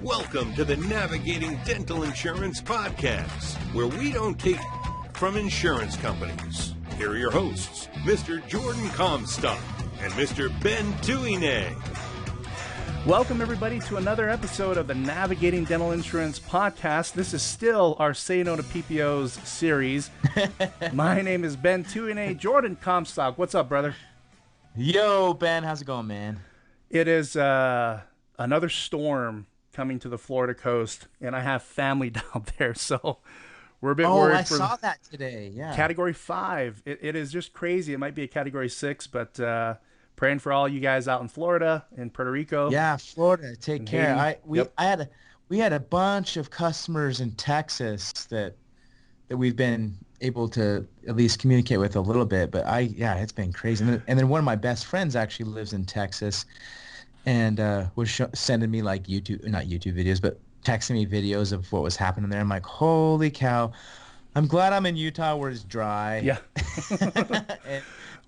Welcome to the Navigating Dental Insurance Podcast, where we don't take from insurance companies. Here are your hosts, Mr. Jordan Comstock and Mr. Ben Tuine. Welcome, everybody, to another episode of the Navigating Dental Insurance Podcast. This is still our Say No to PPOs series. My name is Ben Tuine. Jordan Comstock, what's up, brother? Yo, Ben, how's it going, man? It is another storm coming to the Florida coast, and I have family down there, so we're a bit worried. I saw that today, yeah. Category 5. It is just crazy. It might be a Category 6, but praying for all you guys out in Florida and Puerto Rico. Yeah, Florida, take care. Haiti. We had a bunch of customers in Texas that we've been able to at least communicate with a little bit, but it's been crazy. And then one of my best friends actually lives in Texas, and was sending me like not YouTube videos, but texting me videos of what was happening there. I'm like, holy cow! I'm glad I'm in Utah where it's dry. Yeah.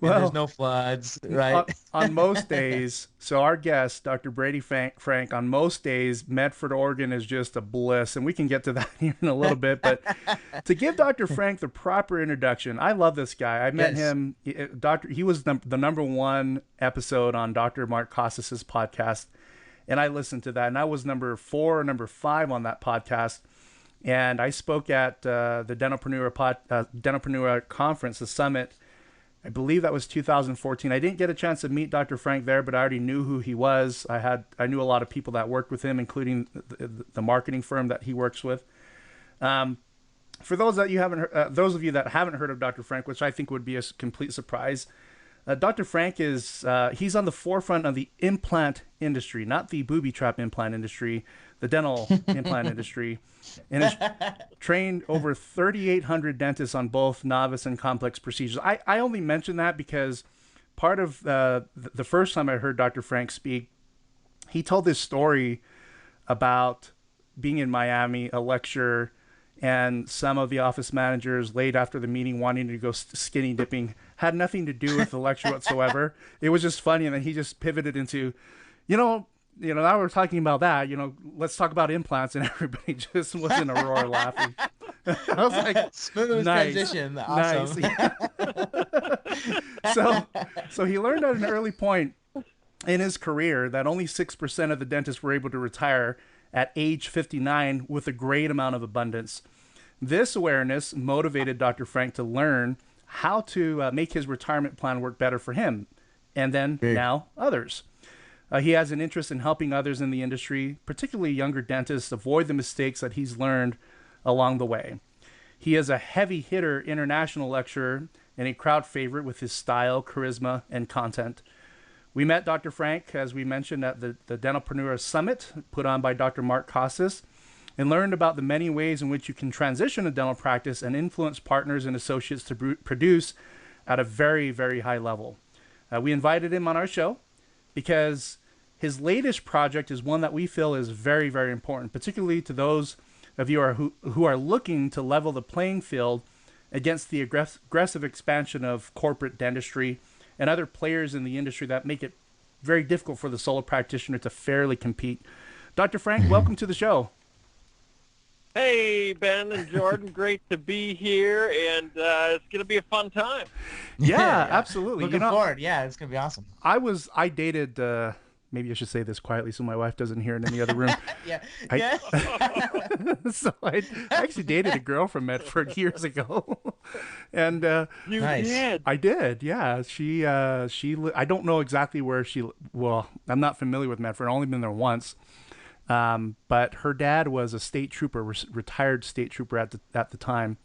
and there's no floods, right? On most days, so our guest, Dr. Brady Frank, on most days, Medford, Oregon is just a bliss, and we can get to that here in a little bit. But to give Dr. Frank the proper introduction, I love this guy. I met him. He was the number one episode on Dr. Mark Casas's podcast, and I listened to that, and I was number 4 or number 5 on that podcast. And I spoke at the Dentalpreneur Conference, the summit. I believe that was 2014. I didn't get a chance to meet Dr. Frank there, but I already knew who he was. I knew a lot of people that worked with him, including the marketing firm that he works with. For those of you that haven't heard of Dr. Frank, which I think would be a complete surprise, Dr. Frank he's on the forefront of the implant industry, not the booby trap implant industry, the dental implant industry, and has trained over 3,800 dentists on both novice and complex procedures. I only mention that because part of the first time I heard Dr. Frank speak, he told this story about being in Miami, a lecture, and some of the office managers late after the meeting wanting to go skinny dipping. Had nothing to do with the lecture whatsoever. It was just funny, and then he just pivoted into, now we're talking about that, let's talk about implants, and everybody just was in a roar laughing. I was like, smooth transition. Awesome. Nice. So he learned at an early point in his career that only 6% of the dentists were able to retire at age 59 with a great amount of abundance. This awareness motivated Dr. Frank to learn how to make his retirement plan work better for him, and then now others. He has an interest in helping others in the industry, particularly younger dentists, avoid the mistakes that he's learned along the way. He is a heavy hitter international lecturer and a crowd favorite with his style, charisma, and content. We met Dr. Frank, as we mentioned, at the Dentalpreneur Summit put on by Dr. Mark Casas, and learned about the many ways in which you can transition a dental practice and influence partners and associates to produce at a very, very high level. We invited him on our show because his latest project is one that we feel is very, very important, particularly to those of you who are looking to level the playing field against the aggressive expansion of corporate dentistry and other players in the industry that make it very difficult for the solo practitioner to fairly compete. Dr. Frank, welcome to the show. Hey, Ben and Jordan, great to be here, and it's going to be a fun time. Yeah, absolutely. Looking forward. Yeah, it's going to be awesome. I dated, maybe I should say this quietly so my wife doesn't hear it in the other room. So I actually dated a girl from Medford years ago. And you did? I did, yeah. I don't know exactly where I'm not familiar with Medford. I've only been there once. But her dad was a state trooper, retired state trooper at the time.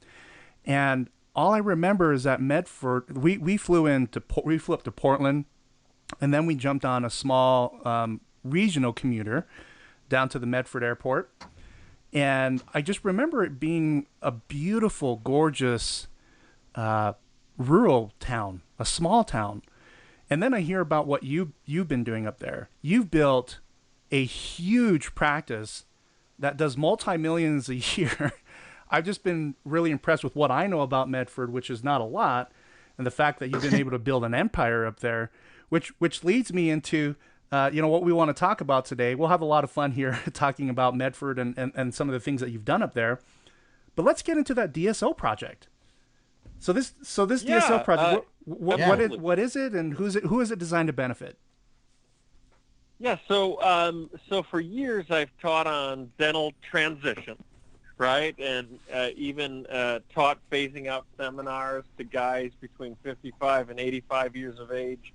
And all I remember is that Medford, we flew up to Portland, and then we jumped on a small regional commuter down to the Medford airport. And I just remember it being a beautiful, gorgeous rural town, a small town. And then I hear about what you've been doing up there. You've built a huge practice that does multi-millions a year. I've just been really impressed with what I know about Medford, which is not a lot, and the fact that you've been able to build an empire up there, which leads me into what we want to talk about today. We'll have a lot of fun here talking about Medford and some of the things that you've done up there. But let's get into that DSO project. So this DSO project, what is it, and who is it designed to benefit? Yeah, so for years I've taught on dental transition, right, and even taught phasing out seminars to guys between 55 and 85 years of age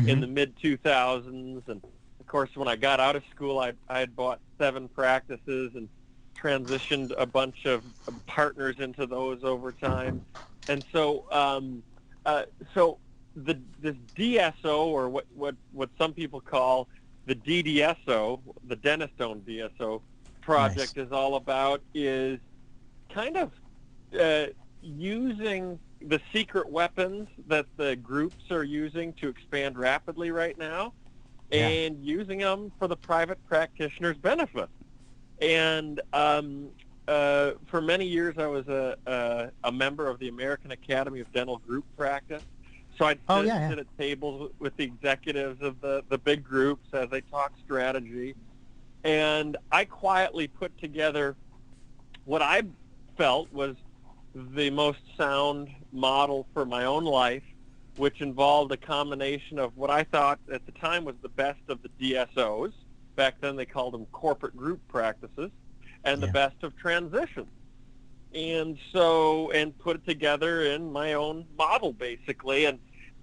in the mid-2000s. And, of course, when I got out of school, I had bought 7 practices and transitioned a bunch of partners into those over time. And so this DSO, or what some people call the DDSO, the dentist-owned DSO project, is all about is kind of using the secret weapons that the groups are using to expand rapidly right now, and using them for the private practitioner's benefit. And for many years I was a member of the American Academy of Dental Group Practice. So I'd sit at tables with the executives of the big groups as they talk strategy. And I quietly put together what I felt was the most sound model for my own life, which involved a combination of what I thought at the time was the best of the DSOs. Back then they called them corporate group practices, and the best of transitions. And put it together in my own model, basically. And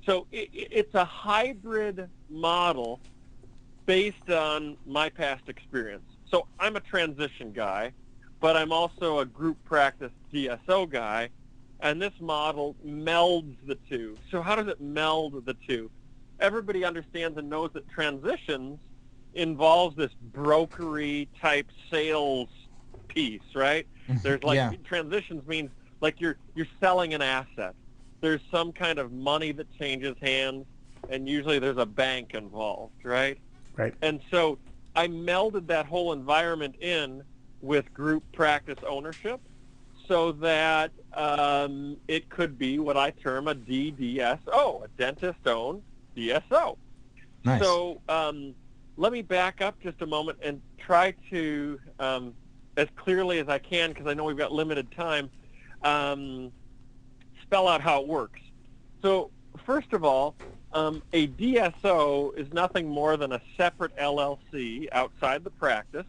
so it's a hybrid model based on my past experience. So I'm a transition guy, but I'm also a group practice DSO guy, and this model melds the two. So how does it meld the two? Everybody understands and knows that transitions involves this brokery type sales piece, right? There's transitions means like you're selling an asset. There's some kind of money that changes hands, and usually there's a bank involved, right? Right. And so I melded that whole environment in with group practice ownership so that it could be what I term a DDSO, a dentist-owned DSO. Nice. So let me back up just a moment and try to, as clearly as I can, because I know we've got limited time, spell out how it works. So first of all, a DSO is nothing more than a separate LLC outside the practice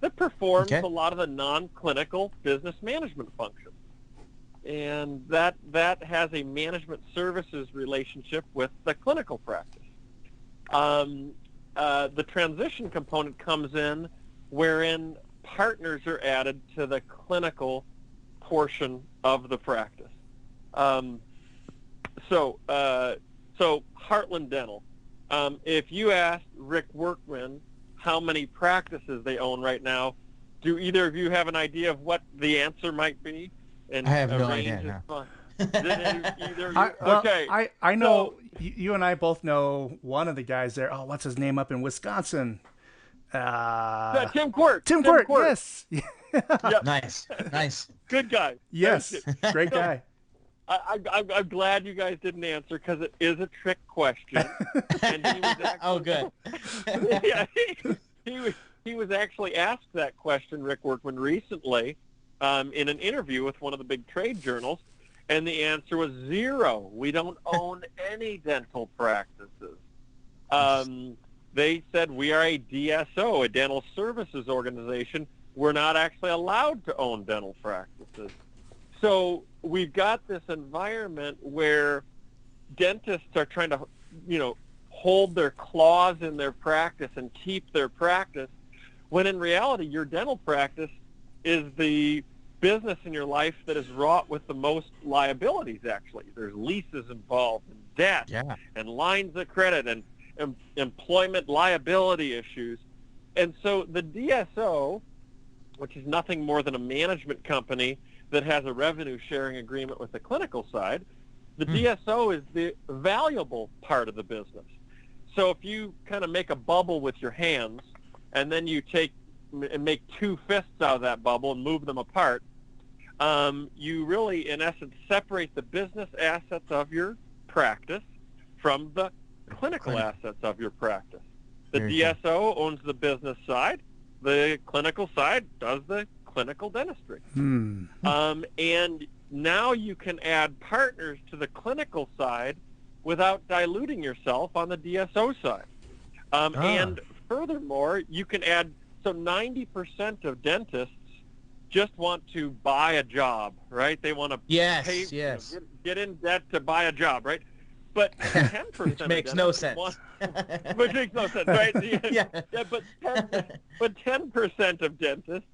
that performs a lot of the non-clinical business management functions. And that has a management services relationship with the clinical practice. The transition component comes in wherein partners are added to the clinical portion of the practice. So Heartland Dental, if you asked Rick Workman how many practices they own right now, do either of you have an idea of what the answer might be? And I have no idea. No. I know you and I both know one of the guys there. Oh, what's his name up in Wisconsin? Tim Quirt. Tim Quirt, yes. Yep. Nice. Good guy. Yes, great guy. I'm glad you guys didn't answer because it is a trick question. And he was actually, good. Yeah, he was actually asked that question, Rick Workman, recently in an interview with one of the big trade journals, and the answer was 0. We don't own any dental practices. They said we are a DSO, a dental services organization. We're not actually allowed to own dental practices. So we've got this environment where dentists are trying to, hold their claws in their practice and keep their practice, when in reality your dental practice is the business in your life that is wrought with the most liabilities, actually. There's leases involved, and debt, and lines of credit, and employment liability issues. And so the DSO, which is nothing more than a management company that has a revenue sharing agreement with the clinical side, the DSO is the valuable part of the business. So if you kind of make a bubble with your hands and then you take and make 2 fists out of that bubble and move them apart, you really, in essence, separate the business assets of your practice from the clinical assets of your practice. The Very DSO owns the business side. The clinical side does the clinical dentistry. And now you can add partners to the clinical side without diluting yourself on the DSO side. And furthermore, you can add, so 90% of dentists just want to buy a job, right? They want to pay, get in debt to buy a job, right? But 10% which makes no sense. Which makes no sense, right? Yeah. But 10% of dentists,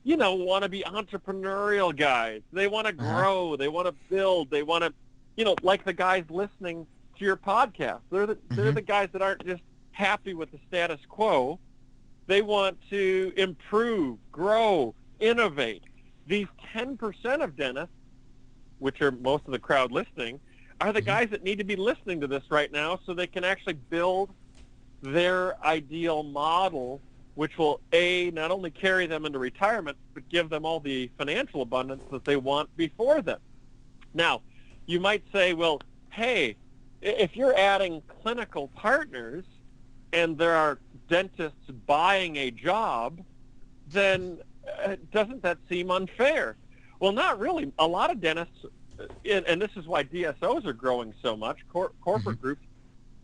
want to be entrepreneurial guys. They want to grow. They want to build. They want to, like the guys listening to your podcast. They're the guys that aren't just happy with the status quo. They want to improve, grow, innovate. These 10% of dentists, which are most of the crowd listening, are the guys that need to be listening to this right now so they can actually build their ideal model, which will, not only carry them into retirement, but give them all the financial abundance that they want before them. Now, you might say, well, hey, if you're adding clinical partners and there are dentists buying a job, then doesn't that seem unfair? Well, not really. A lot of dentists, and this is why DSOs are growing so much, corporate groups,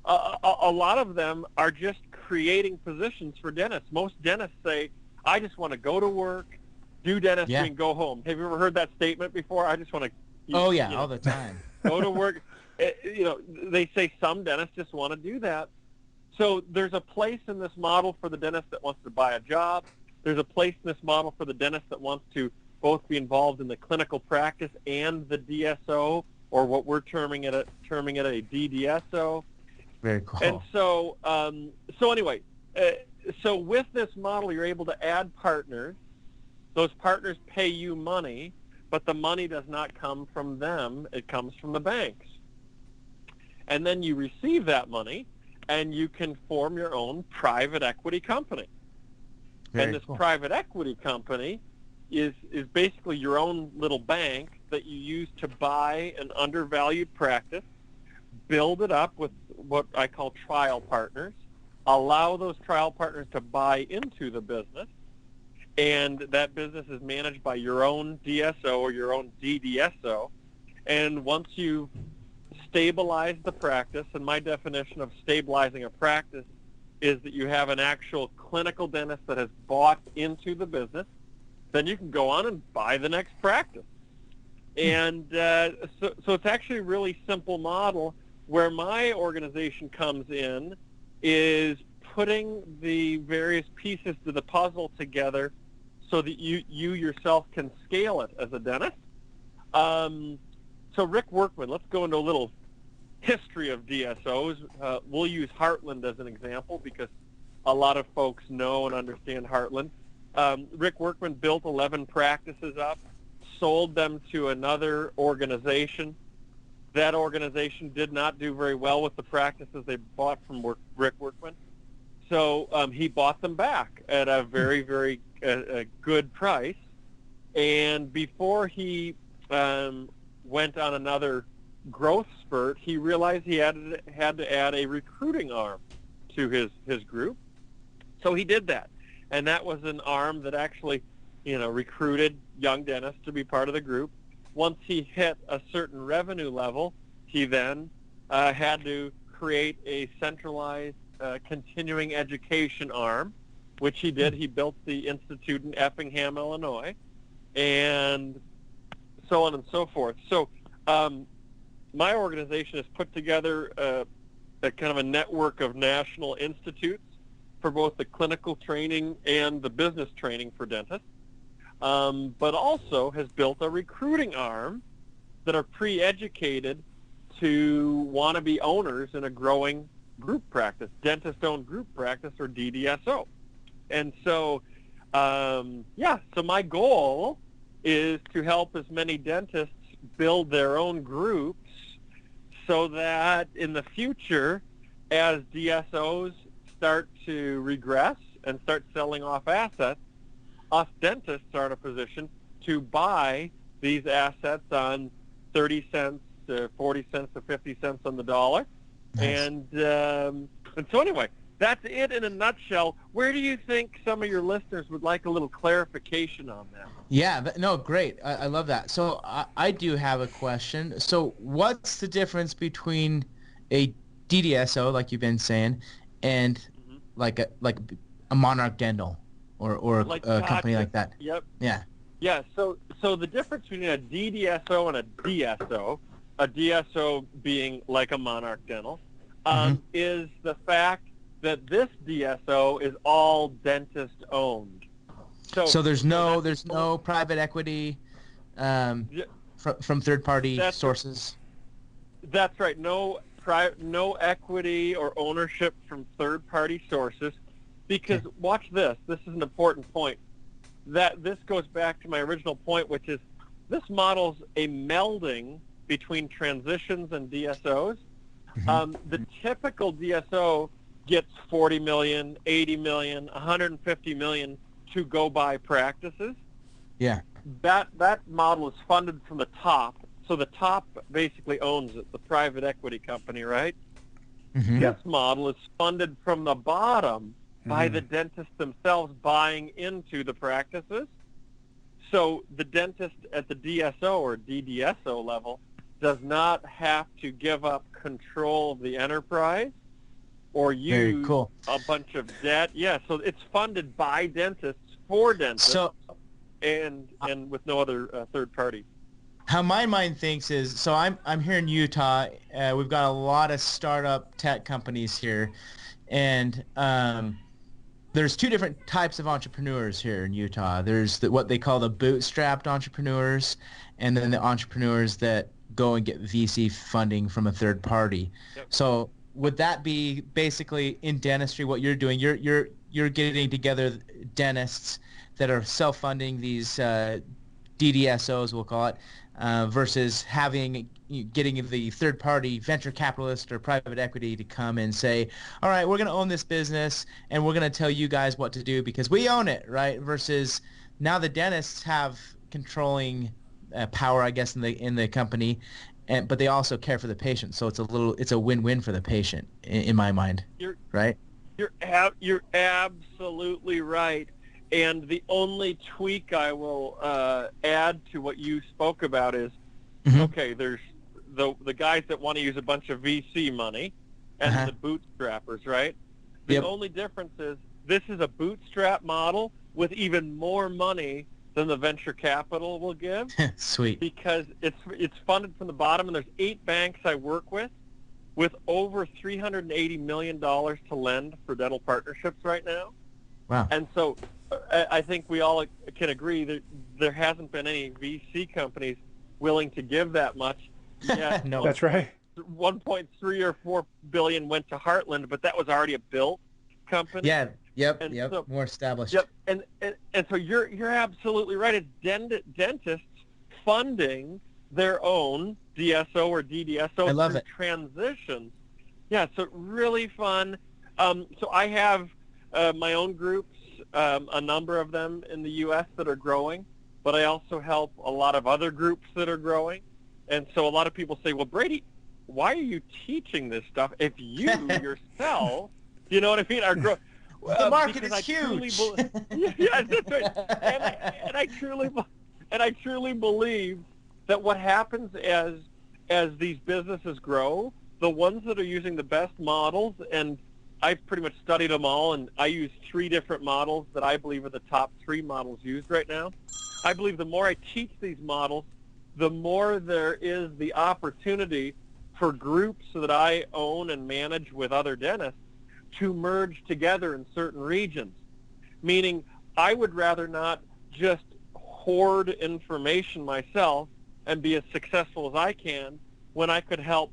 a lot of them are just creating positions for dentists. Most dentists say, I just want to go to work, do dentistry, and go home. Have you ever heard that statement before? I just want to... all the time. Go to work. They say some dentists just want to do that. So there's a place in this model for the dentist that wants to buy a job. There's a place in this model for the dentist that wants to both be involved in the clinical practice and the DSO, or what we're terming it a DDSO. Very cool. And so, anyway, so with this model, you're able to add partners. Those partners pay you money, but the money does not come from them. It comes from the banks. And then you receive that money, and you can form your own private equity company. Very and this cool. private equity company is basically your own little bank that you use to buy an undervalued practice, build it up with what I call trial partners, allow those trial partners to buy into the business, and that business is managed by your own DSO or your own DDSO. And once you've stabilized the practice, and my definition of stabilizing a practice is that you have an actual clinical dentist that has bought into the business, then you can go on and buy the next practice. And so it's actually a really simple model. Where my organization comes in is putting the various pieces to the puzzle together so that you yourself can scale it as a dentist. So Rick Workman, let's go into a little history of DSOs. We'll use Heartland as an example because a lot of folks know and understand Heartland. Rick Workman built 11 practices up, sold them to another organization. That organization did not do very well with the practices they bought from Rick Workman. So he bought them back at a very, very good price. And before he went on another growth spurt, he realized he had to add a recruiting arm to his group. So he did that. And that was an arm that actually, recruited young dentists to be part of the group. Once he hit a certain revenue level, he then had to create a centralized continuing education arm, which he did. He built the institute in Effingham, Illinois, and so on and so forth. So my organization has put together a kind of a network of national institutes for both the clinical training and the business training for dentists. But also has built a recruiting arm that are pre-educated to wannabe owners in a growing group practice, dentist-owned group practice, or DDSO. And so, so my goal is to help as many dentists build their own groups so that in the future, as DSOs start to regress and start selling off assets, us dentists are in a position to buy these assets on 30 cents to 40 cents to 50 cents on the dollar. Nice. And so anyway, that's it in a nutshell. Where do you think some of your listeners would like a little clarification on that? Yeah, no, great. I love that. So I do have a question. So what's the difference between a DDSO, like you've been saying, and like a Monarch Dental or a company like that? Yep. Yeah. Yeah, so the difference between a DDSO and a DSO being like a Monarch Dental, is the fact that this DSO is all dentist owned. So there's no private equity from third party sources. That's right. No equity or ownership from third party sources, because watch this. This is an important point. That this goes back to my original point, which is this model's a melding between transitions and DSOs. The typical DSO gets 40 million, 80 million, 150 million to go by practices. Yeah. That model is funded from the top. So the top basically owns it, the private equity company, right? This model is funded from the bottom by the dentists themselves buying into the practices. So the dentist at the DSO or DDSO level does not have to give up control of the enterprise or use a bunch of debt. Yeah, so it's funded by dentists for dentists and with no other third party. How my mind thinks is, so I'm here in Utah. We've got a lot of startup tech companies here, and there's two different types of entrepreneurs here in Utah. There's what they call the bootstrapped entrepreneurs, and then the entrepreneurs that go and get VC funding from a third party. So would that be basically in dentistry what you're doing? You're getting together dentists that are self-funding these DDSOs, we'll call it, versus getting the third-party venture capitalist or private equity to come and say, all right, we're going to own this business and we're going to tell you guys what to do because we own it, right? Versus now the dentists have controlling power, I guess, in the company, but they also care for the patient. So it's a win-win for the patient in my mind, right? You're absolutely right. And the tweak I will add to what you spoke about is, okay, there's the guys that want to use a bunch of VC money and the bootstrappers, right? The only difference is this is a bootstrap model with even more money than the venture capital will give. Sweet. Because it's funded from the bottom, and there's 8 banks I work with over $380 million to lend for dental partnerships right now. Wow. And so I think we all can agree that there hasn't been any VC companies willing to give that much. Yeah, no, that's right. 1.3 or 4 billion went to Heartland, but that was already a built company. Yeah. Yep. So, more established. Yep. And so you're absolutely right. It's dentists funding their own DSO or DDSO I love through it. transitions. Yeah. So really fun. So I have my own groups, a number of them in the U.S. that are growing, but I also help a lot of other groups that are growing. And so a lot of people say, well, Brady, why are you teaching this stuff if you yourself, you know what I mean, are growing? The market is huge. Yeah, that's right. And I truly believe that what happens as these businesses grow, the ones that are using the best models, and I've pretty much studied them all, and I use 3 different models that I believe are the top 3 models used right now. I believe the more I teach these models, the more there is the opportunity for groups that I own and manage with other dentists to merge together in certain regions. Meaning, I would rather not just hoard information myself and be as successful as I can when I could help,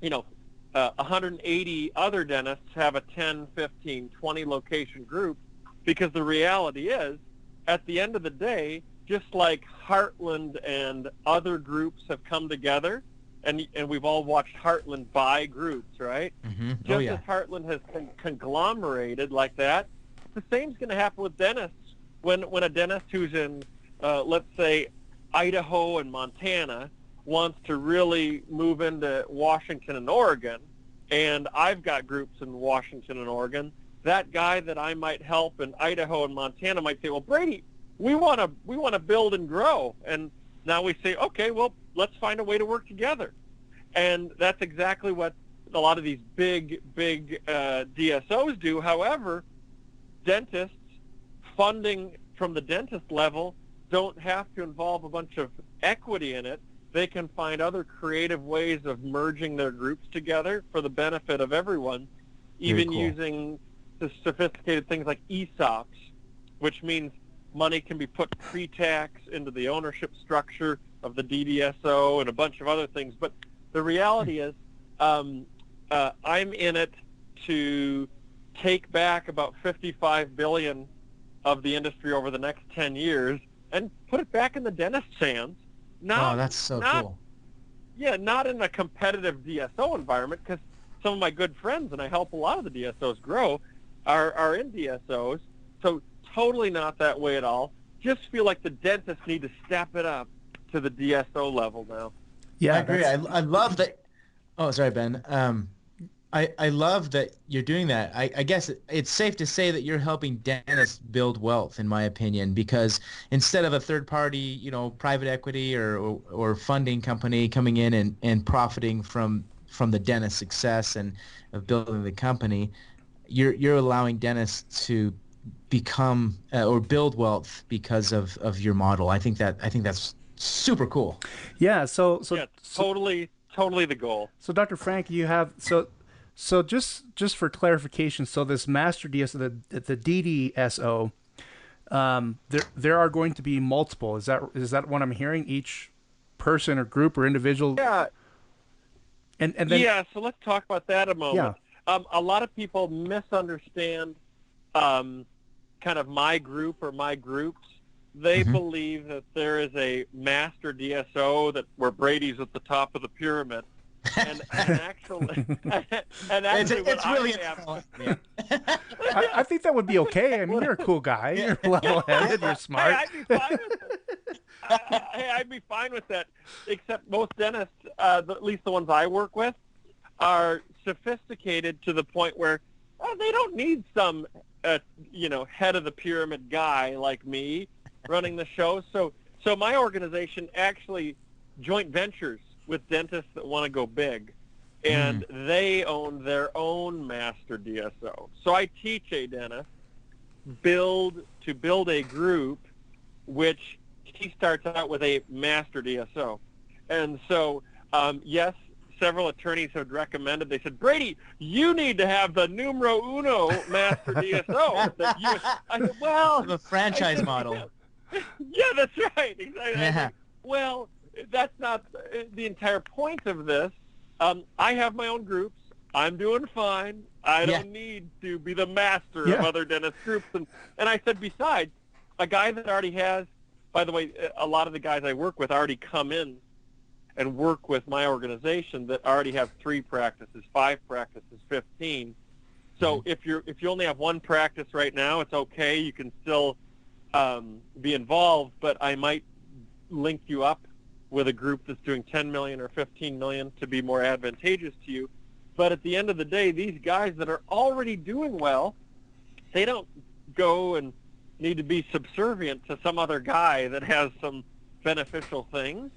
180 other dentists have a 10, 15, 20 location group, because the reality is, at the end of the day, just like Heartland and other groups have come together, and we've all watched Heartland buy groups, right? Just as Heartland has conglomerated like that, the same's going to happen with dentists. When a dentist who's in, let's say, Idaho and Montana wants to really move into Washington and Oregon, and I've got groups in Washington and Oregon, that guy that I might help in Idaho and Montana might say, well, Brady, we want to build and grow. And now we say, okay, well, let's find a way to work together. And that's exactly what a lot of these big DSOs do. However, dentists, funding from the dentist level, don't have to involve a bunch of equity in it. They can find other creative ways of merging their groups together for the benefit of everyone, even using the sophisticated things like ESOPs, which means money can be put pre-tax into the ownership structure of the DDSO and a bunch of other things. But the reality is I'm in it to take back about $55 billion of the industry over the next 10 years and put it back in the dentist's hands. That's so cool. Yeah, not in a competitive DSO environment, because some of my good friends, and I help a lot of the DSOs grow, are in DSOs. So totally not that way at all. Just feel like the dentists need to step it up to the DSO level now. Yeah, I agree. I love that. Oh, sorry, Ben. I love that you're doing that. I guess it's safe to say that you're helping dentists build wealth, in my opinion, because instead of a third party, private equity or funding company coming in and profiting from the dentist's success and of building the company, you're allowing dentists to become or build wealth because of your model. I think that's super cool. Yeah. So totally the goal. So Dr. Frank, you have so just for clarification, so this master DSO, the DDSO, there are going to be multiple. Is that what I'm hearing? Each person or group or individual. Yeah. And then so let's talk about that a moment. Yeah. A lot of people misunderstand kind of my group or my groups. They believe that there is a master DSO where Brady's at the top of the pyramid. And actually, it's really I think that would be okay. I mean, you're a cool guy. You're level-headed. You're smart. I'd be fine with it. I'd be fine with that. Except most dentists, at least the ones I work with, are sophisticated to the point where they don't need some, head of the pyramid guy like me running the show. So my organization actually joint ventures with dentists that want to go big, and they own their own master DSO. So I teach a dentist to build a group, which he starts out with a master DSO. And so, yes, several attorneys have recommended, they said, Brady, you need to have the numero uno master DSO. I said, well, the franchise model. Yeah, that's right. Exactly. Yeah. Well, that's not the entire point of this. I have my own groups. I'm doing fine. I don't need to be the master of other dentist groups. And I said, besides, a guy that already has, by the way, a lot of the guys I work with already come in and work with my organization that already have 3 practices, 5 practices, 15. So if you only have 1 practice right now, it's okay. You can still be involved, but I might link you up with a group that's doing 10 million or 15 million to be more advantageous to you. But at the end of the day, these guys that are already doing well, they don't go and need to be subservient to some other guy that has some beneficial things.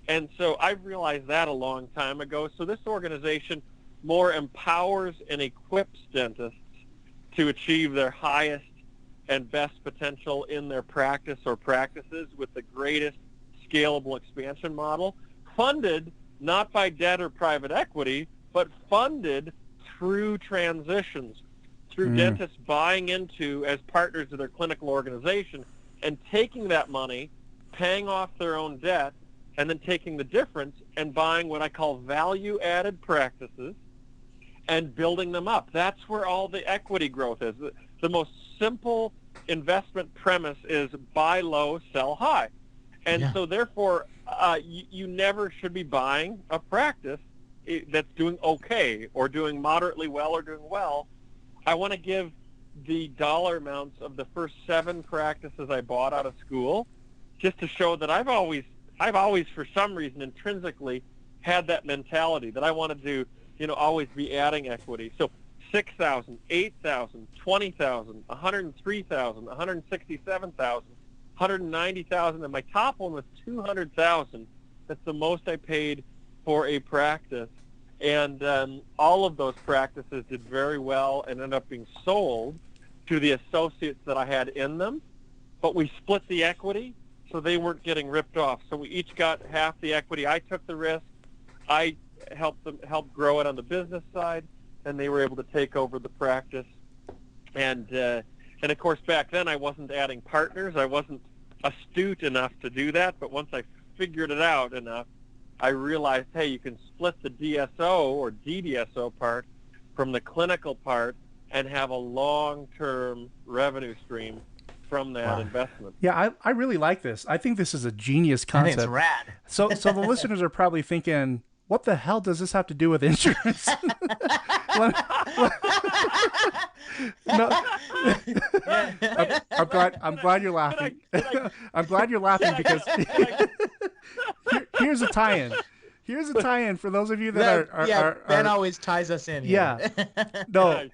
And so I realized that a long time ago. So this organization more empowers and equips dentists to achieve their highest and best potential in their practice or practices with the greatest scalable expansion model, funded not by debt or private equity, but funded through transitions, through dentists buying into as partners of their clinical organization and taking that money, paying off their own debt, and then taking the difference and buying what I call value-added practices and building them up. That's where all the equity growth is. The most simple investment premise is buy low, sell high. And so therefore, you never should be buying a practice that's doing okay or doing moderately well or doing well. I want to give the dollar amounts of the first 7 practices I bought out of school just to show that I've always for some reason intrinsically had that mentality that I wanted to, always be adding equity. So 6,000, 8,000, 20,000, 103,000, 167,000, 190,000, and my top one was 200,000. That's the most I paid for a practice. And all of those practices did very well and ended up being sold to the associates that I had in them. But we split the equity, so they weren't getting ripped off. So we each got half the equity. I took the risk. I helped grow it on the business side, and they were able to take over the practice. And of course, back then I wasn't adding partners. I wasn't astute enough to do that. But once I figured it out enough, I realized, hey, you can split the DSO or DDSO part from the clinical part and have a long-term revenue stream from that investment. Yeah, I really like this. I think this is a genius concept. I think it's rad. So the listeners are probably thinking, what the hell does this have to do with insurance? No, I'm glad you're laughing. I'm glad you're laughing because here's a tie-in. Here's a tie-in for those of you that are Ben always ties us in here. Yeah. No.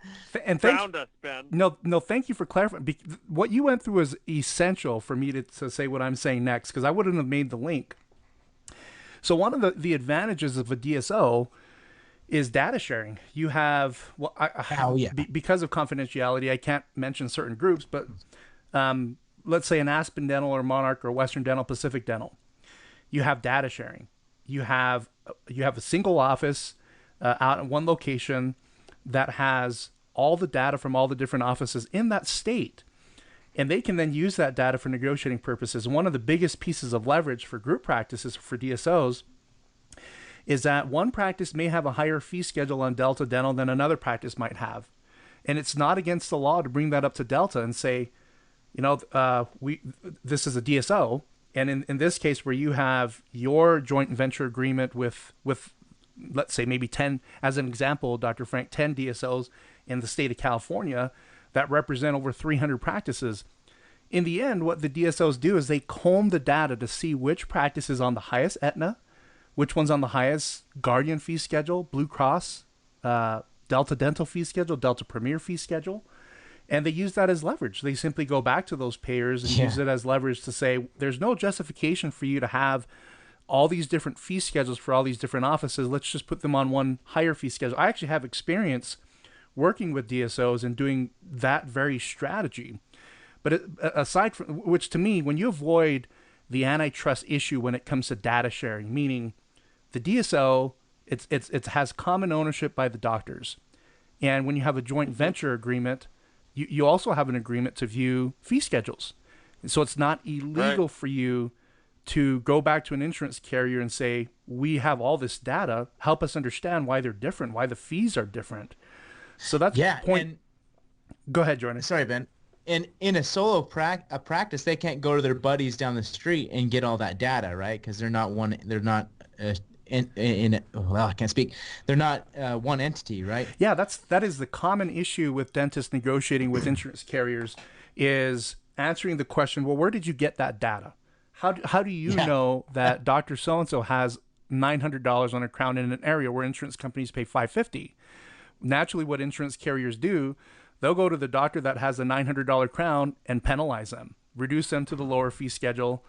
And found us, Ben. No, thank you for clarifying. What you went through is essential for me to say what I'm saying next, because I wouldn't have made the link. So one of the advantages of a DSO is data sharing. You have, because of confidentiality, I can't mention certain groups, but let's say an Aspen Dental or Monarch or Western Dental, Pacific Dental. You have data sharing. You have a single office out in one location that has all the data from all the different offices in that state. And they can then use that data for negotiating purposes. One of the biggest pieces of leverage for group practices for DSOs is that one practice may have a higher fee schedule on Delta Dental than another practice might have. And it's not against the law to bring that up to Delta and say, this is a DSO. And in this case, where you have your joint venture agreement with let's say maybe 10, as an example, Dr. Frank, 10 DSOs in the state of California that represent over 300 practices. In the end, what the DSOs do is they comb the data to see which practice is on the highest Aetna, which one's on the highest Guardian fee schedule, Blue Cross, Delta Dental fee schedule, Delta Premier fee schedule. And they use that as leverage. They simply go back to those payers and use it as leverage to say, there's no justification for you to have all these different fee schedules for all these different offices. Let's just put them on one higher fee schedule. I actually have experience working with DSOs and doing that very strategy. But aside from which, to me, when you avoid the antitrust issue when it comes to data sharing, meaning the DSO, it has common ownership by the doctors. And when you have a joint venture agreement, you also have an agreement to view fee schedules. And so it's not illegal for you to go back to an insurance carrier and say, we have all this data, help us understand why they're different, why the fees are different. So that's the point. Go ahead, Jordan. Sorry, Ben. In a solo practice, they can't go to their buddies down the street and get all that data, right? Because they're not one entity, right? Yeah, that is the common issue with dentists negotiating with insurance carriers, is answering the question, well, where did you get that data? How do you know that Dr. So-and-so has $900 on a crown in an area where insurance companies pay $550? Naturally, what insurance carriers do, they'll go to the doctor that has a $900 crown and penalize them, reduce them to the lower fee schedule,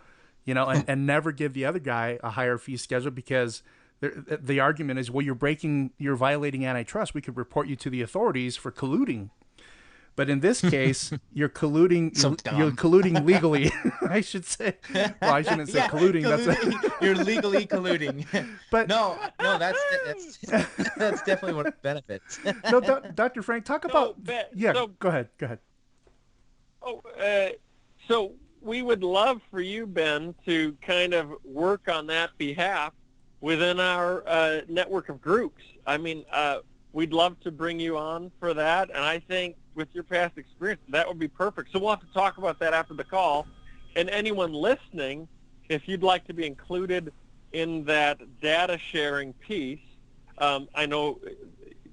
and never give the other guy a higher fee schedule, because the argument is, well, you're violating antitrust. We could report you to the authorities for colluding. But in this case, you're colluding. You're colluding legally, I should say. Well, I shouldn't say colluding. You're legally colluding. But no, that's definitely one of the benefits. No, Dr. Frank, talk about. Go ahead. So we would love for you, Ben, to kind of work on that behalf within our network of groups. I mean, we'd love to bring you on for that, and I think with your past experience, that would be perfect. So we'll have to talk about that after the call. And anyone listening, if you'd like to be included in that data sharing piece, I know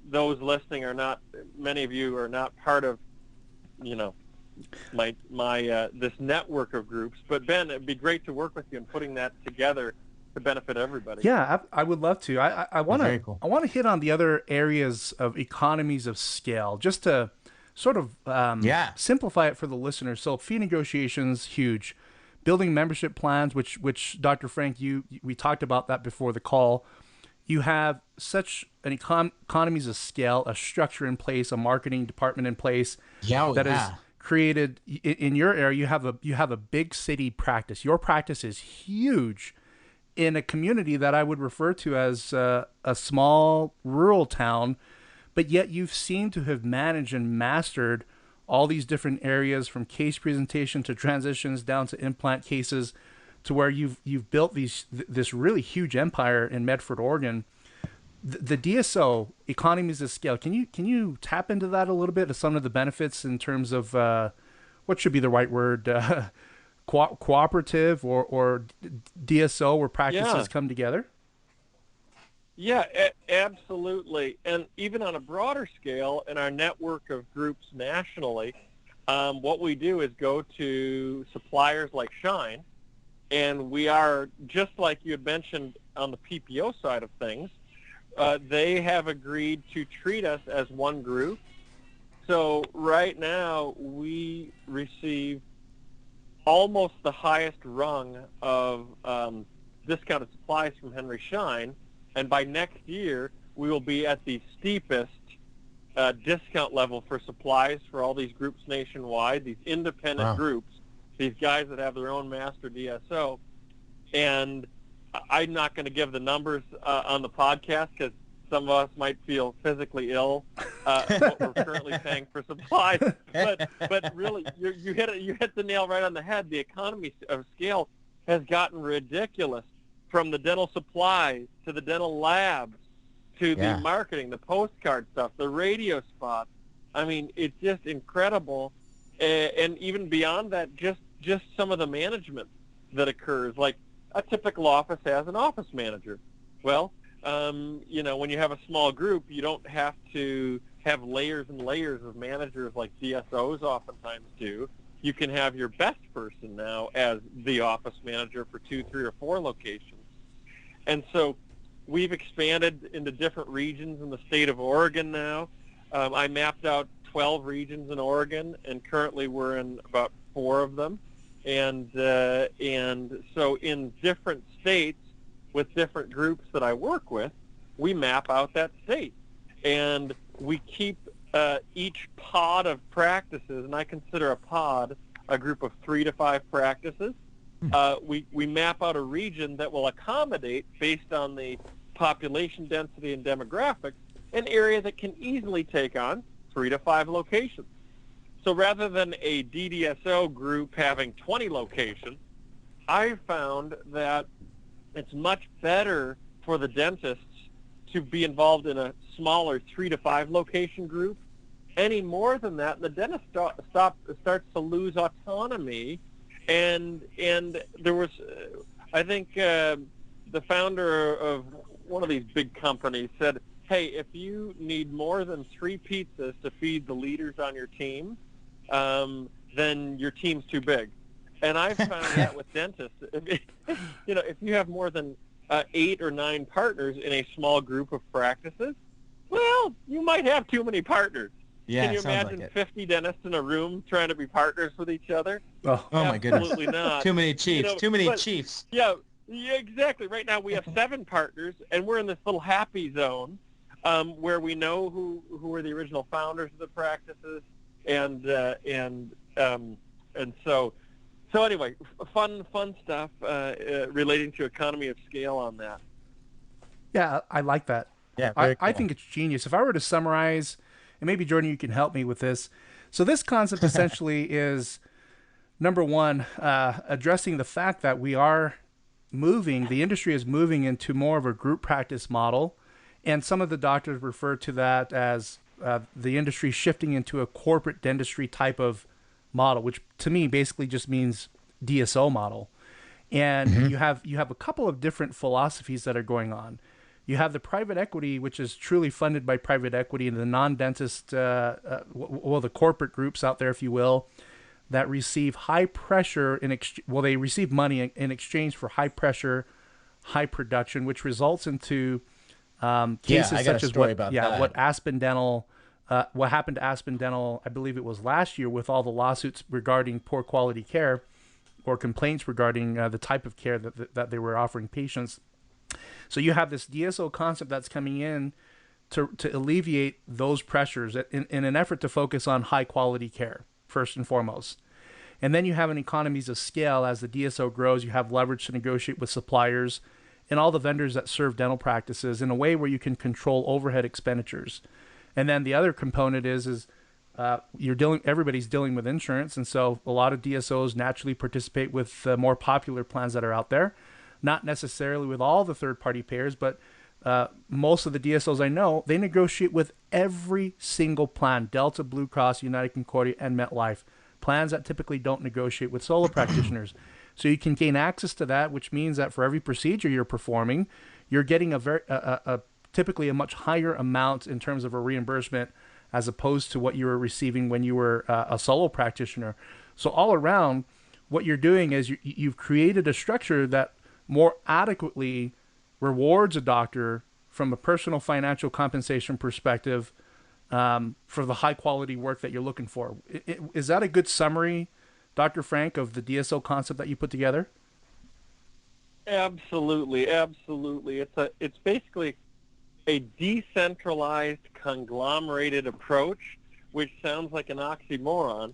those listening many of you are not part of, my this network of groups. But Ben, it'd be great to work with you in putting that together to benefit everybody. Yeah, I would love to. I want Very to cool. I want to hit on the other areas of economies of scale, just to sort of Yeah. simplify it for the listeners. So fee negotiations, huge. Building membership plans, which Dr. Frank, we talked about that before the call. You have such an economies of scale, a structure in place, a marketing department in place Yeah, that is created in your area. You have a big city practice. Your practice is huge in a community that I would refer to as a small rural town, but yet you've seemed to have managed and mastered all these different areas, from case presentation to transitions down to implant cases, to where you've built this really huge empire in Medford, Oregon. The DSO, economies of scale. Can you tap into that a little bit of some of the benefits in terms of what should be the right word, cooperative or DSO, where practices come together? Yeah, absolutely. And even on a broader scale, in our network of groups nationally, what we do is go to suppliers like Shine, and we are, just like you had mentioned on the PPO side of things, they have agreed to treat us as one group. So right now we receive almost the highest rung of discounted supplies from Henry Schein, and by next year we will be at the steepest discount level for supplies for all these groups nationwide, these independent groups, these guys that have their own master DSO. And I'm not going to give the numbers on the podcast because some of us might feel physically ill what we're currently paying for supplies. But really, you hit the nail right on the head. The economy of scale has gotten ridiculous, from the dental supplies to the dental labs to the marketing, the postcard stuff, the radio spots. I mean, it's just incredible. And even beyond that, just some of the management that occurs. Like, a typical office has an office manager. Well, when you have a small group, you don't have to have layers and layers of managers like DSOs oftentimes do. You can have your best person now as the office manager for 2, 3, or 4 locations. And so we've expanded into different regions in the state of Oregon now. I mapped out 12 regions in Oregon, and currently we're in about 4 of them. And so in different states with different groups that I work with, we map out that state. And we keep each pod of practices, and I consider a pod a group of 3 to 5 practices. We map out a region that will accommodate, based on the population density and demographics, an area that can easily take on 3 to 5 locations. So rather than a DDSO group having 20 locations, I found that it's much better for the dentists to be involved in a smaller 3 to 5 location group. Any more than that, the dentist starts to lose autonomy. And there was, I think, the founder of one of these big companies said, hey, if you need more than 3 pizzas to feed the leaders on your team, then your team's too big. And I found that with dentists. If you have more than 8 or 9 partners in a small group of practices, well, you might have too many partners. Yeah, can you imagine like 50 dentists in a room trying to be partners with each other? Oh my goodness. Absolutely not. Too many chiefs. Chiefs. Yeah, exactly. Right now we have 7 partners, and we're in this little happy zone where we know who were the original founders of the practices, and so anyway, fun stuff relating to economy of scale on that. Yeah, I like that. Yeah, I think it's genius. If I were to summarize, and maybe Jordan, you can help me with this. So this concept essentially is, number one, addressing the fact that the industry is moving into more of a group practice model. And some of the doctors refer to that as the industry shifting into a corporate dentistry type of model, which to me basically just means DSO model. And you have a couple of different philosophies that are going on. You have the private equity, which is truly funded by private equity, and the non-dentist, the corporate groups out there, if you will, that receive high pressure they receive money in exchange for high pressure, high production, which results into Yeah, cases I got such a as story what, about yeah, that. what Aspen Dental, what happened to Aspen Dental, I believe it was last year, with all the lawsuits regarding poor quality care or complaints regarding the type of care that they were offering patients. So you have this DSO concept that's coming in to alleviate those pressures in an effort to focus on high quality care, first and foremost. And then you have an economies of scale. As the DSO grows, you have leverage to negotiate with suppliers and all the vendors that serve dental practices in a way where you can control overhead expenditures. And then the other component is everybody's dealing with insurance, and so a lot of DSOs naturally participate with the more popular plans that are out there, not necessarily with all the third-party payers, but most of the DSOs I know, they negotiate with every single plan: Delta, Blue Cross, United Concordia, and MetLife. Plans that typically don't negotiate with solo practitioners. So you can gain access to that, which means that for every procedure you're performing, you're getting typically a much higher amount in terms of a reimbursement as opposed to what you were receiving when you were a solo practitioner. So all around, what you're doing is you've created a structure that more adequately rewards a doctor from a personal financial compensation perspective for the high quality work that you're looking for. Is that a good summary, Dr. Frank, of the DSO concept that you put together? Absolutely, absolutely. It's basically a decentralized, conglomerated approach, which sounds like an oxymoron.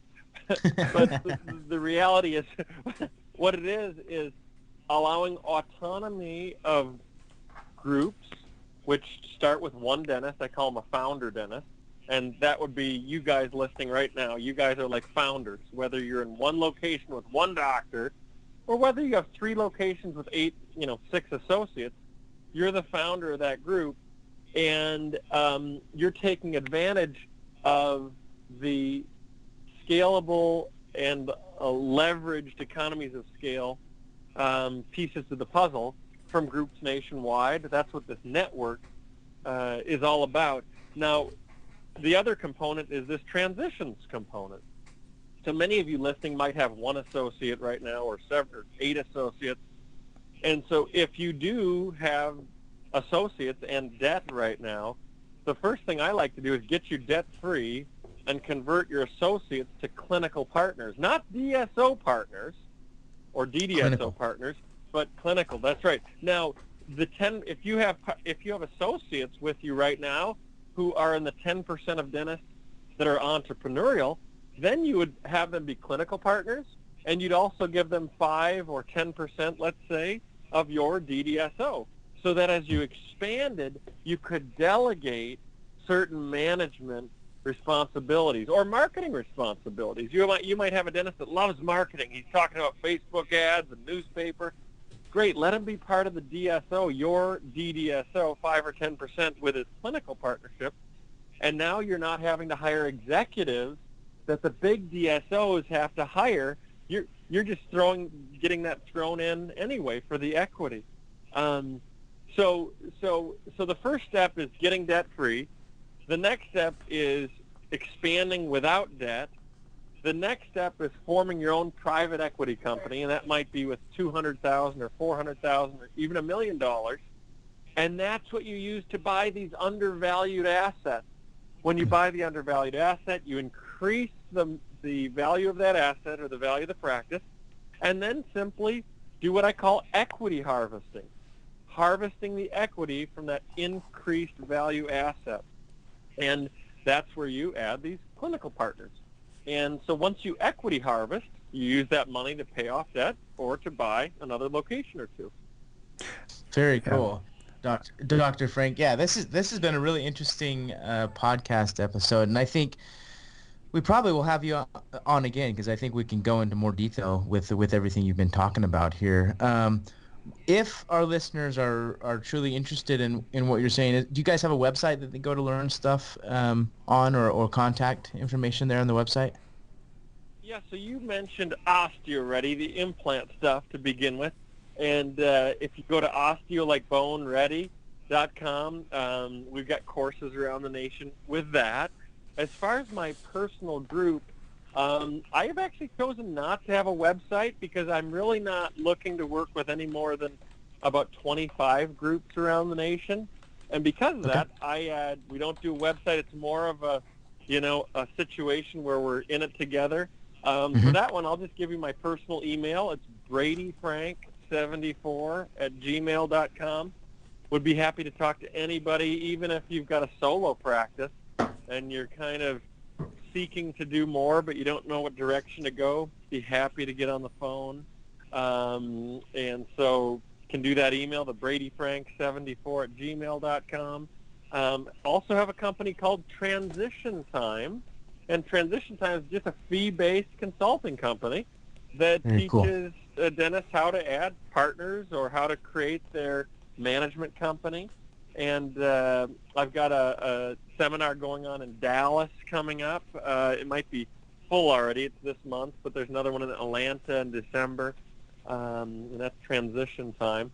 But the reality is, what it is allowing autonomy of groups, which start with one dentist. I call them a founder dentist. And that would be you guys listening right now. You guys are like founders, whether you're in one location with one doctor or whether you have 3 locations with 6 associates. You're the founder of that group, and you're taking advantage of the scalable and leveraged economies of scale pieces of the puzzle from groups nationwide. That's what this network is all about. Now, the other component is this transitions component. So many of you listening might have 1 associate right now or 7 or 8 associates. And so if you do have associates and debt right now, the first thing I like to do is get you debt-free and convert your associates to clinical partners, not DSO partners or DDSO Clinical partners, but clinical. That's right. Now, if you have associates with you right now who are in the 10% of dentists that are entrepreneurial, then you would have them be clinical partners, and you'd also give them 5 or 10%, let's say, of your DDSO, so that as you expanded, you could delegate certain management responsibilities or marketing responsibilities. You might have a dentist that loves marketing. He's talking about Facebook ads and newspaper. Great, let him be part of the DSO, your DDSO, 5 or 10% with his clinical partnership. And now you're not having to hire executives that the big DSOs have to hire. You're just getting that thrown in anyway for the equity. So the first step is getting debt free. The next step is expanding without debt. The next step is forming your own private equity company, and that might be with $200,000 or $400,000 or even $1 million. And that's what you use to buy these undervalued assets. When you buy the undervalued asset, you increase the value of that asset or the value of the practice, and then simply do what I call equity harvesting, harvesting the equity from that increased value asset. And that's where you add these clinical partners. And so once you equity harvest, you use that money to pay off debt or to buy another location or 2. Very cool. Dr. Frank, yeah, this has been a really interesting podcast episode, and I think we probably will have you on again because I think we can go into more detail with everything you've been talking about here. If our listeners are truly interested in what you're saying, do you guys have a website that they go to learn stuff on or contact information there on the website? Yeah, so you mentioned OsteoReady, the implant stuff to begin with. And if you go to osteolikeBoneReady.com, we've got courses around the nation with that. As far as my personal group, I have actually chosen not to have a website because I'm really not looking to work with any more than about 25 groups around the nation. And because of that, we don't do a website. It's more of a situation where we're in it together. For that one, I'll just give you my personal email. It's bradyfrank74@gmail.com. Would be happy to talk to anybody, even if you've got a solo practice and you're kind of seeking to do more, but you don't know what direction to go. Be happy to get on the phone. And so can do that email, the bradyfrank74@gmail.com. Also have a company called Transition Time. And Transition Time is just a fee-based consulting company that teaches dentists how to add partners or how to create their management company. And I've got a seminar going on in Dallas coming up. It might be full already. It's this month, but there's another one in Atlanta in December. And that's Transition Time.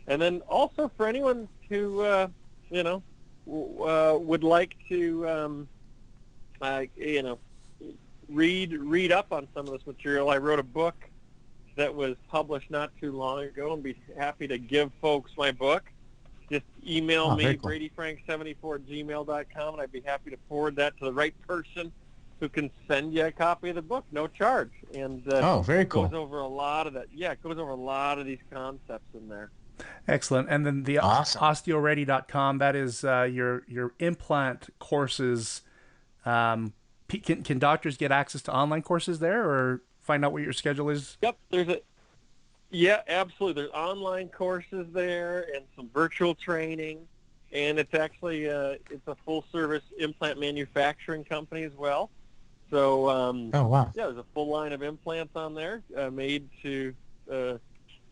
And then also for anyone who, would like to, read up on some of this material. I wrote a book that was published not too long ago, and be happy to give folks my book. Just email me, cool. bradyfrank74@gmail.com, and I'd be happy to forward that to the right person who can send you a copy of the book, no charge. And very cool. Goes over a lot of that. Yeah, it goes over a lot of these concepts in there. Excellent. And then the osteoready.com, that is your implant courses. Can doctors get access to online courses there, or find out what your schedule is? Yep, yeah, absolutely. There's online courses there and some virtual training, and it's actually it's a full-service implant manufacturing company as well. So yeah, there's a full line of implants on there made to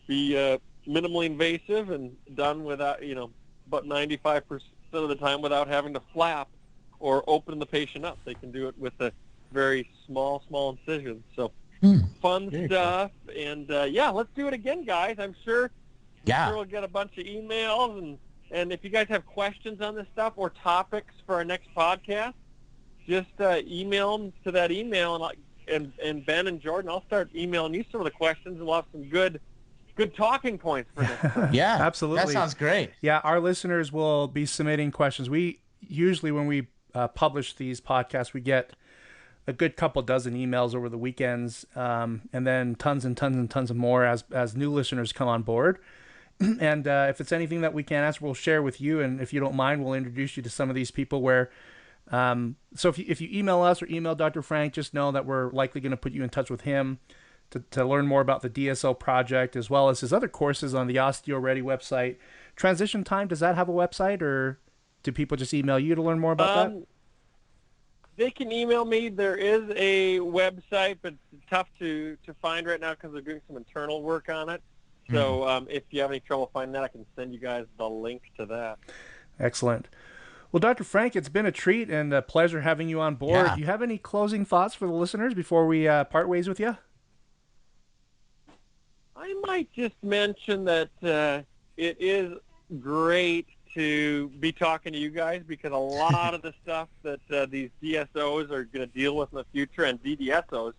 be minimally invasive and done without, about 95% of the time without having to flap or open the patient up. They can do it with a very small incision. So fun stuff. Cool. And let's do it again, guys. I'm sure we'll get a bunch of emails. And if you guys have questions on this stuff or topics for our next podcast, just email them to that email. And Ben and Jordan, I'll start emailing you some of the questions, and we'll have some good talking points for this. Yeah, absolutely. That sounds great. Yeah, our listeners will be submitting questions. We usually, when we publish these podcasts, we get a good couple dozen emails over the weekends, and then tons and tons and tons of more as new listeners come on board. And if it's anything that we can't answer, we'll share with you. And if you don't mind, we'll introduce you to some of these people where, so if you email us or email Dr. Frank, just know that we're likely going to put you in touch with him to learn more about the DSO project, as well as his other courses on the OsteoReady website. Transition Time, does that have a website, or do people just email you to learn more about that? They can email me. There is a website, but it's tough to find right now because they're doing some internal work on it. So if you have any trouble finding that, I can send you guys the link to that. Excellent. Well, Dr. Frank, it's been a treat and a pleasure having you on board. Do you have any closing thoughts for the listeners before we part ways with you? I might just mention that it is great to be talking to you guys, because a lot of the stuff that these DSOs are going to deal with in the future, and DDSOs,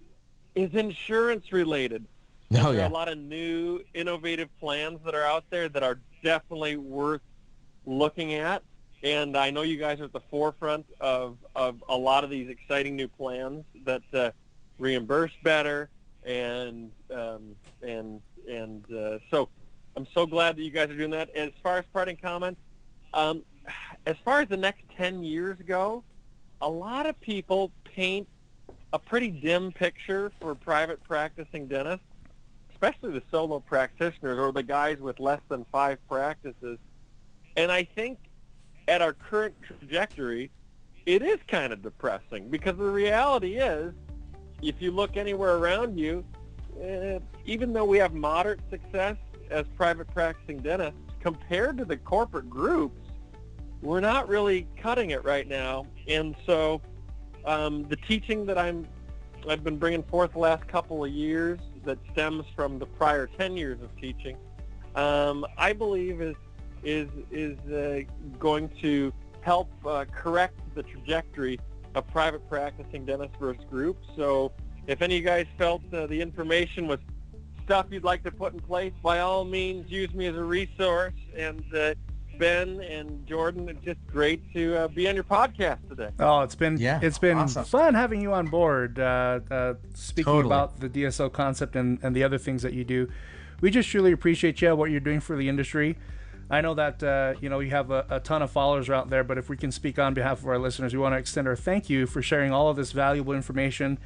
is insurance related. There are a lot of new innovative plans that are out there that are definitely worth looking at. And I know you guys are at the forefront of a lot of these exciting new plans that reimburse better, and so I'm so glad that you guys are doing that. As far as parting comments, as far as the next 10 years go, a lot of people paint a pretty dim picture for private practicing dentists, especially the solo practitioners or the guys with less than 5 practices. And I think at our current trajectory, it is kind of depressing, because the reality is, if you look anywhere around you, even though we have moderate success as private practicing dentists, compared to the corporate groups, we're not really cutting it right now. And so the teaching that I've been bringing forth the last couple of years, that stems from the prior 10 years of teaching, I believe is going to help correct the trajectory of private practicing dentists versus groups. So if any of you guys felt the information was stuff you'd like to put in place, by all means, use me as a resource. And Ben and Jordan, it's just great to be on your podcast today. Oh, it's been awesome. fun having you on board, speaking Totally. about the DSO concept and the other things that you do. We just truly appreciate you, what you're doing for the industry. I know that you have a ton of followers out there, but if we can speak on behalf of our listeners, we want to extend our thank you for sharing all of this valuable information.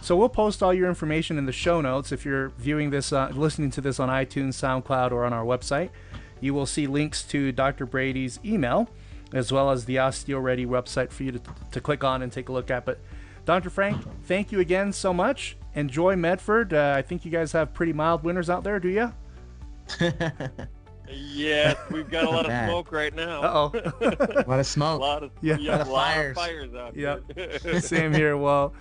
So we'll post all your information in the show notes. If you're viewing this, listening to this on iTunes, SoundCloud, or on our website, you will see links to Dr. Brady's email, as well as the Osteo Ready website for you to click on and take a look at. But Dr. Frank, thank you again so much. Enjoy Medford. I think you guys have pretty mild winters out there, do you? Yes, we've got a lot of smoke right now. Uh-oh. A lot of smoke. A lot of fires out Yep. here. Same here. Well,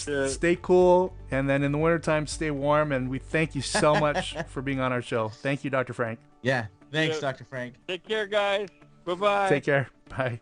Yeah. stay cool, and then in the wintertime, stay warm. And we thank you so much for being on our show. Thank you, Dr. Frank. Yeah. Thanks, Yeah. Dr. Frank. Take care, guys. Bye-bye. Take care. Bye.